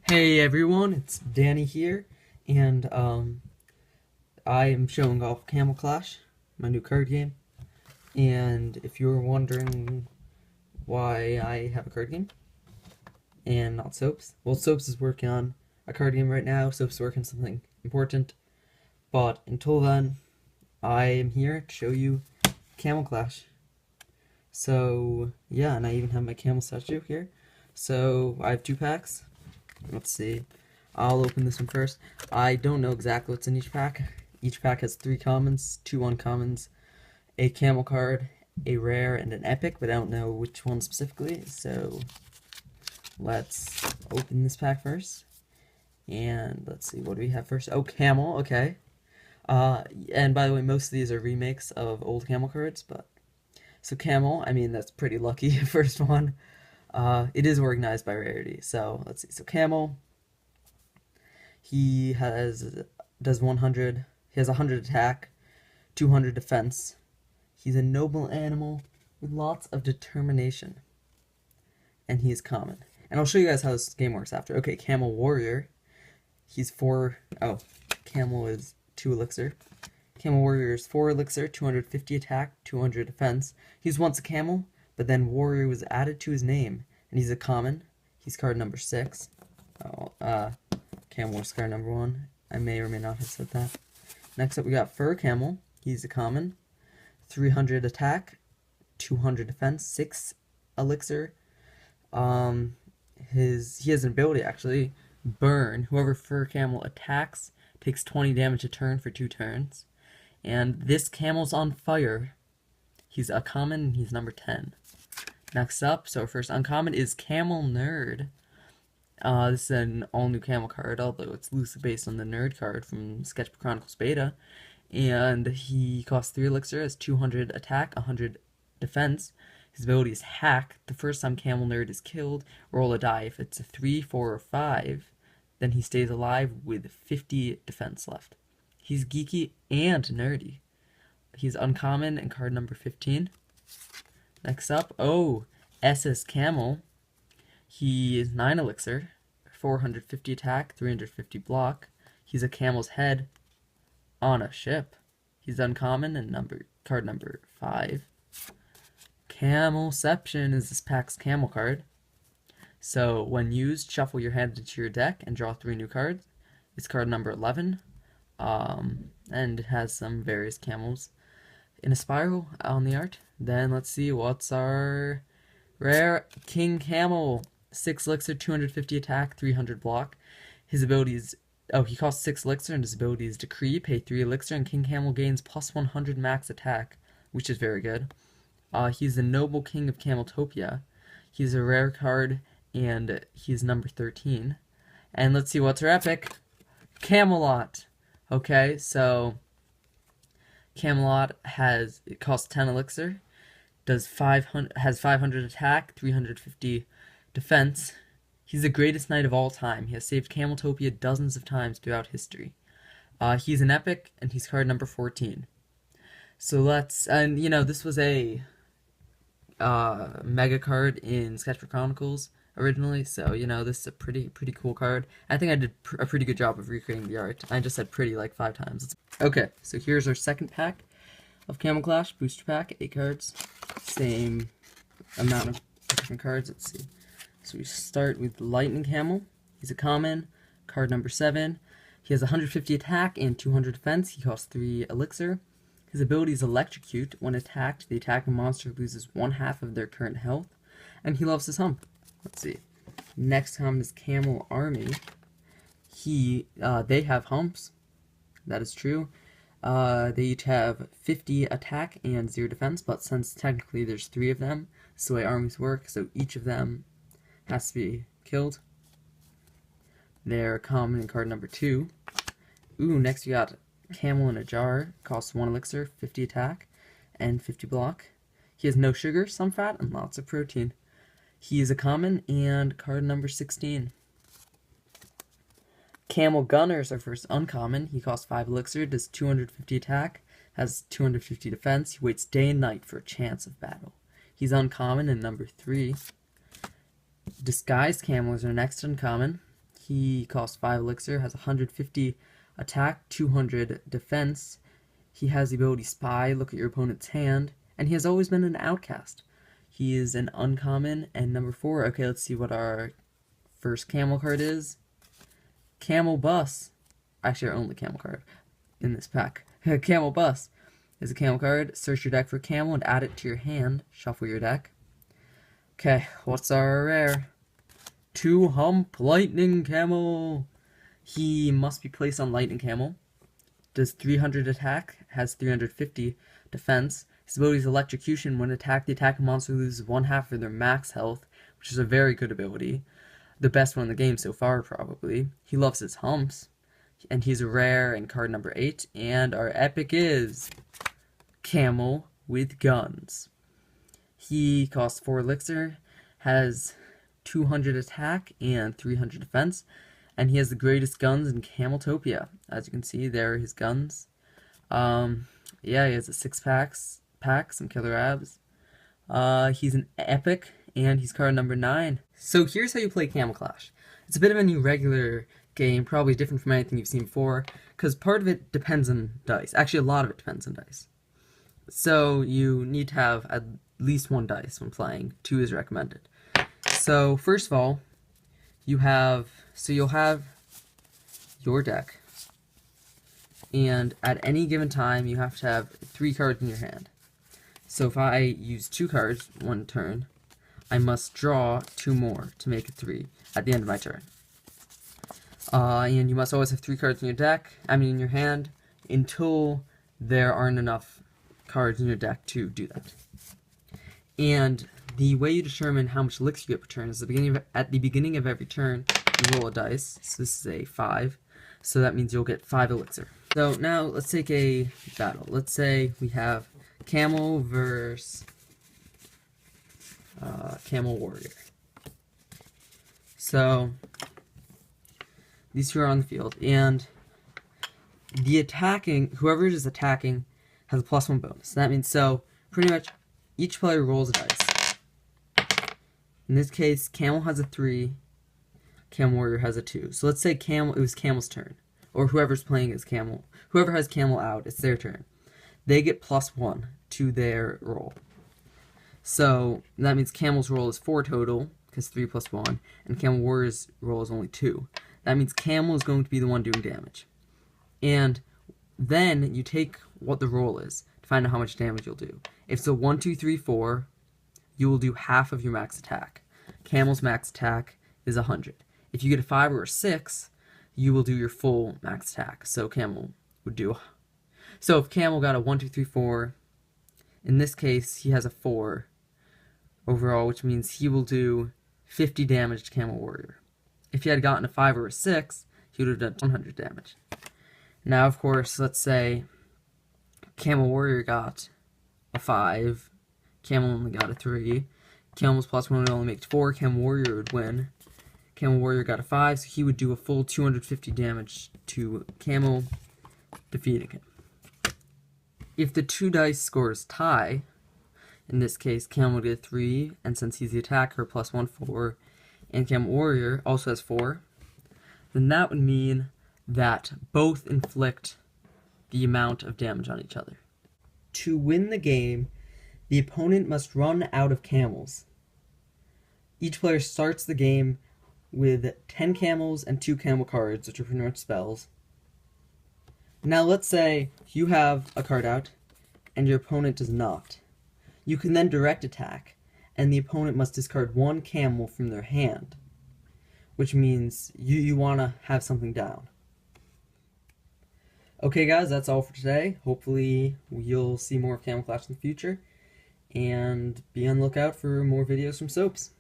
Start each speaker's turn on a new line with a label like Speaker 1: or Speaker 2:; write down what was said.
Speaker 1: Hey everyone, it's Danny here, and I am showing off Camel Clash, my new card game. And if you're wondering why I have a card game and not Soaps, well, Soaps is working on a card game right now. Soaps is working on something important, but until then, I am here to show you Camel Clash. So yeah, and I even have my camel statue here. So I have 2 packs. Let's see. I'll open this one first. I don't know exactly what's in each pack. Each pack has 3 commons, 2 uncommons, a camel card, a rare, and an epic, but I don't know which one specifically. So let's open this pack first. And let's see, what do we have first? Oh, camel, okay. And by the way, most of these are remakes of old camel cards, but so camel, I mean, that's pretty lucky. First one. It is organized by rarity. So let's see. So camel, he does 100. He has 100 attack, 200 defense. He's a noble animal with lots of determination, and he is common. And I'll show you guys how this game works after. Okay, camel warrior. He's 4. Oh, camel is 2 elixir. Camel warrior is 4 elixir, 250 attack, 200 defense. He's once a camel, but then warrior was added to his name, and he's a common. He's card number 6. Oh, camel was card number 1. I may or may not have said that. Next up, we got fur camel. He's a common. 300 attack, 200 defense, 6 elixir. He has an ability actually. Burn. Whoever fur camel attacks takes 20 damage a turn for 2 turns. And this camel's on fire. He's a common, he's number 10. Next up, so our first uncommon is Camel Nerd. This is an all-new camel card, although it's loosely based on the Nerd card from Sketchbook Chronicles Beta. And he costs 3 elixir, has 200 attack, 100 defense. His ability is Hack. The first time Camel Nerd is killed, roll a die. If it's a 3, 4, or 5, then he stays alive with 50 defense left. He's geeky and nerdy. He's uncommon and card number 15. Next up, SS Camel. He is 9 elixir, 450 attack, 350 block. He's a camel's head on a ship. He's uncommon and card number 5. Camelception is this pack's camel card. So when used, shuffle your hand into your deck and draw 3 new cards. It's card number 11. And it has some various camels in a spiral on the art. Then let's see, what's our rare King Camel. 6 elixir, 250 attack, 300 block. His ability is, he costs 6 elixir and his ability is Decree. Pay 3 elixir and King Camel gains plus 100 max attack, which is very good. He's the noble king of Cameltopia. He's a rare card and he's number 13. And let's see, what's our epic? Camelot. Okay, so Camelot it costs 10 elixir, has 500 attack, 350 defense. He's the greatest knight of all time. He has saved Cameltopia dozens of times throughout history. He's an epic, and he's card number 14. So this was a mega card in Sketchbook Chronicles originally, so this is a pretty cool card. I think I did a pretty good job of recreating the art. I just said pretty like 5 times. Okay, so here's our second pack of Camel Clash booster pack, 8 cards, same amount of different cards. Let's see. So we start with Lightning Camel. He's a common, card number 7. He has 150 attack and 200 defense. He costs 3 elixir. His ability is Electrocute. When attacked, the attacking monster loses 1/2 of their current health, and he loves his hump. Let's see. Next common is Camel Army. They have humps. That is true. They each have 50 attack and 0 defense, but since technically there's 3 of them, that's the way armies work, so each of them has to be killed. They're common in card number 2. Next we got Camel in a Jar. Costs 1 elixir, 50 attack, and 50 block. He has no sugar, some fat, and lots of protein. He is a common and card number 16. Camel Gunner is our first uncommon. He costs 5 elixir, does 250 attack, has 250 defense. He waits day and night for a chance of battle. He's uncommon and number 3. Disguised Camel is our next uncommon. He costs 5 elixir, has 150 attack, 200 defense. He has the ability Spy, look at your opponent's hand, and he has always been an outcast. He is an uncommon, and number 4, okay, let's see what our first camel card is. Camel Bus. Actually, our only camel card in this pack. Camel Bus is a camel card. Search your deck for camel and add it to your hand. Shuffle your deck. Okay, what's our rare? 2 Hump Lightning Camel. He must be placed on Lightning Camel. Does 300 attack, has 350 defense. His ability is Electrocution. When attacked, the attacking monster loses 1/2 of their max health, which is a very good ability. The best one in the game so far, probably. He loves his humps. And he's a rare and card number 8. And our epic is Camel with Guns. He costs 4 elixir, has 200 attack and 300 defense, and he has the greatest guns in Cameltopia. As you can see, there are his guns. Yeah, he has a 6-pack, some killer abs. He's an epic, and he's card number 9. So here's how you play Camel Clash. It's a bit of an irregular game, probably different from anything you've seen before, because part of it depends on dice. Actually, a lot of it depends on dice. So you need to have at least 1 dice when playing. 2 is recommended. So first of all, you'll have your deck, and at any given time you have to have 3 cards in your hand. So if I use 2 cards one turn, I must draw 2 more to make it 3 at the end of my turn. And you must always have 3 cards in your hand, until there aren't enough cards in your deck to do that. And the way you determine how much elixir you get per turn is at the beginning of every turn, you roll a dice. So this is a 5. So that means you'll get 5 elixir. So now let's take a battle. Let's say we have Camel versus Camel Warrior. So these 2 are on the field, and whoever is attacking has a +1 bonus. That means, so pretty much each player rolls a dice. In this case, Camel has a 3, Camel Warrior has a 2. So let's say it was Camel's turn, or whoever's playing is Camel. Whoever has Camel out, it's their turn. They get +1 to their roll. So that means Camel's roll is 4 total, because 3 + 1, and Camel Warrior's roll is only 2. That means Camel is going to be the one doing damage. And then you take what the roll is to find out how much damage you'll do. If it's a 1, 2, 3, 4, you will do half of your max attack. Camel's max attack is 100. If you get a 5 or a 6, you will do your full max attack. So Camel would do. So if Camel got a 1, 2, 3, 4, in this case he has a 4 overall, which means he will do 50 damage to Camel Warrior. If he had gotten a 5 or a 6, he would have done 100 damage. Now, of course, let's say Camel Warrior got a 5, Camel only got a 3, Camel's +1 would only make 4, Camel Warrior would win. Camel Warrior got a 5, so he would do a full 250 damage to Camel, defeating him. If the 2 dice scores tie, in this case, Camel would get a 3, and since he's the attacker, +1, 4, and Camel Warrior also has 4, then that would mean that both inflict the amount of damage on each other. To win the game, the opponent must run out of camels. Each player starts the game with 10 camels and 2 camel cards, which are pretty much spells. Now let's say you have a card out, and your opponent does not. You can then direct attack, and the opponent must discard 1 camel from their hand, which means you want to have something down. Okay guys, that's all for today. Hopefully you'll see more of Camel Clash in the future, and be on the lookout for more videos from Soaps.